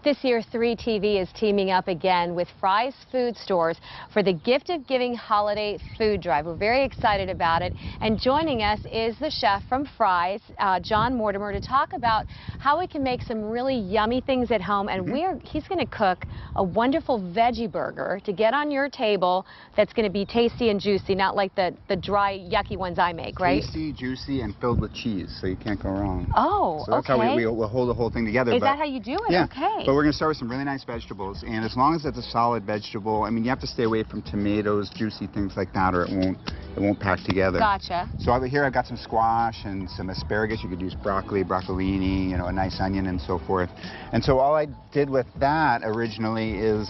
This year, 3TV is teaming up again with Fry's Food Stores for the Gift of Giving Holiday Food Drive. We're very excited about it. And joining us is the chef from Fry's, John Mortimer, to talk about how we can make some really yummy things at home. And he's going to cook a wonderful veggie burger to get on your table that's going to be tasty and juicy, not like the dry, yucky ones I make, right? Tasty, juicy, and filled with cheese, so you can't go wrong. Oh, so that's okay. how we'll hold the whole thing together. Is that how you do it? Yeah. Okay. But we're going to start with some really nice vegetables, and as long as it's a solid vegetable, I mean, you have to stay away from tomatoes, juicy things like that, or it won't pack together. Gotcha. So over here I've got some squash and some asparagus. You could use broccoli, broccolini, you know, a nice onion and so forth. And so all I did with that originally is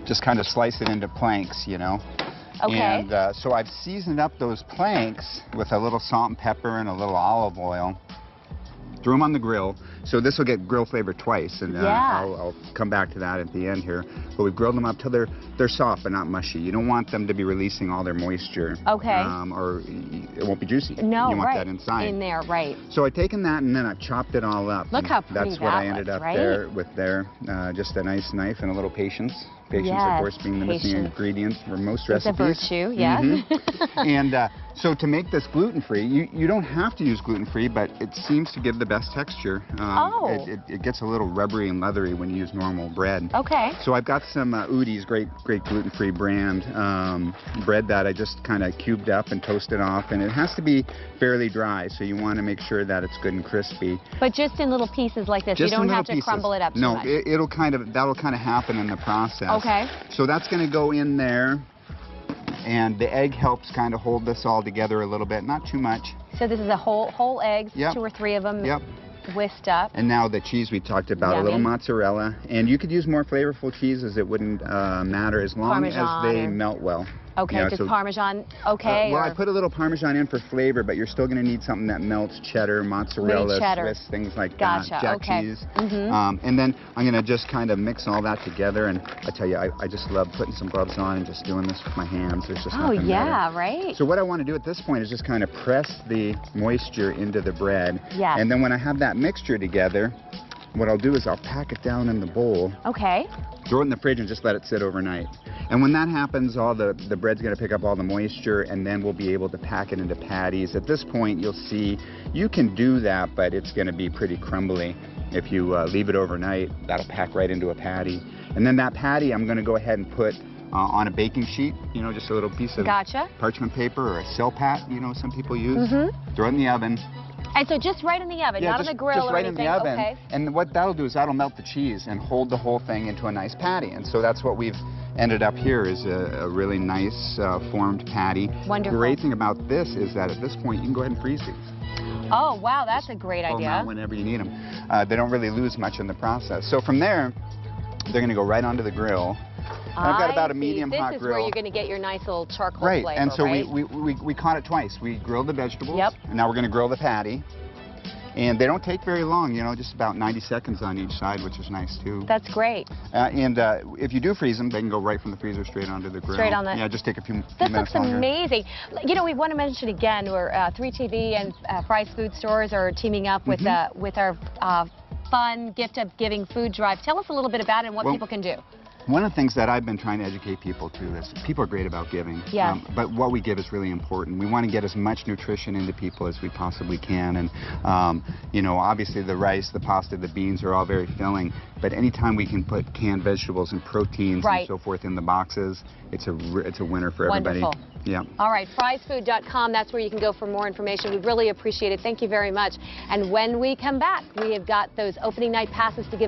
just kind of slice it into planks, you know. Okay. And so I've seasoned up those planks with a little salt and pepper and a little olive oil. Threw them on the grill, so this will get grill flavor twice, and I'll come back to that at the end here. But we've grilled them up till they're soft but not mushy. You don't want them to be releasing all their moisture. Okay. Or it won't be juicy. No, you want right. that inside. In there, right. So I've taken that and then I've chopped it all up. Look how pretty that's what I ended up there with just a nice knife and a little patience. Patience, of course, being the missing ingredient for most recipes. It's a virtue, yes. And so to make this gluten-free, you don't have to use gluten-free, but it seems to give the best texture. It gets a little rubbery and leathery when you use normal bread. Okay. So I've got some Udi's great gluten-free brand bread that I just kind of cubed up and toasted off, and it has to be fairly dry, so you want to make sure that it's good and crispy. But just in little pieces like this, just you don't have to crumble it up too much. No, that'll kind of happen in the process. Okay. So that's going to go in there, and the egg helps kind of hold this all together a little bit, not too much. So this is a whole eggs, 2 or 3 of them. Yep. Whisked up. And now the cheese we talked about, Yummy. a little mozzarella, and you could use more flavorful cheeses. It wouldn't matter as long Parmesan as they melt well. Okay, just Parmesan, okay? Well, I put a little Parmesan in for flavor, but you're still going to need something that melts: cheddar, mozzarella, Swiss, things like that, Jack cheese. And then I'm going to just kind of mix all that together, and I tell you, I just love putting some gloves on and just doing this with my hands. There's just nothing better. Right? So what I want to do at this point is just kind of press the moisture into the bread. Yes. And then when I have that mixture together, what I'll do is I'll pack it down in the bowl. Okay. Throw it in the fridge and just let it sit overnight. And when that happens, all the bread's going to pick up all the moisture, and then we'll be able to pack it into patties. At this point, you'll see you can do that, but it's going to be pretty crumbly. If you leave it overnight, that'll pack right into a patty. And then that patty, I'm going to go ahead and put on a baking sheet, you know, just a little piece of parchment paper or a Silpat, you know, some people use. Throw it in the oven. And so just right in the oven, not on the grill just right or anything. in the oven. Okay. And what that'll do is that'll melt the cheese and hold the whole thing into a nice patty. And so that's what we've ended up here, is a really nice formed patty. Wonderful. The great thing about this is that at this point you can go ahead and freeze these. Oh, wow, that's a great idea. Pull them out whenever you need them. They don't really lose much in the process. So from there, they're going to go right onto the grill. I've got about a medium hot grill. This is where you're going to get your nice little charcoal flavor, right? And so we caught it twice. We grilled the vegetables, and now we're going to grill the patty. And they don't take very long, you know, just about 90 seconds on each side, which is nice too. That's great. And if you do freeze them, they can go right from the freezer straight onto the grill. Straight on the... Yeah, just take a few minutes longer. This looks amazing. You know, we want to mention again, where 3TV and Fry's Food Stores are teaming up with our fun gift of giving food drive. Tell us a little bit about it and what people can do. One of the things that I've been trying to educate people to is people are great about giving, but what we give is really important. We want to get as much nutrition into people as we possibly can, and you know, obviously the rice, the pasta, the beans are all very filling, but anytime we can put canned vegetables and proteins and so forth in the boxes, it's a winner for everybody. Wonderful. Yeah. All right, frysfood.com, that's where you can go for more information. We really appreciate it. Thank you very much. And when we come back, we have got those opening night passes to give away.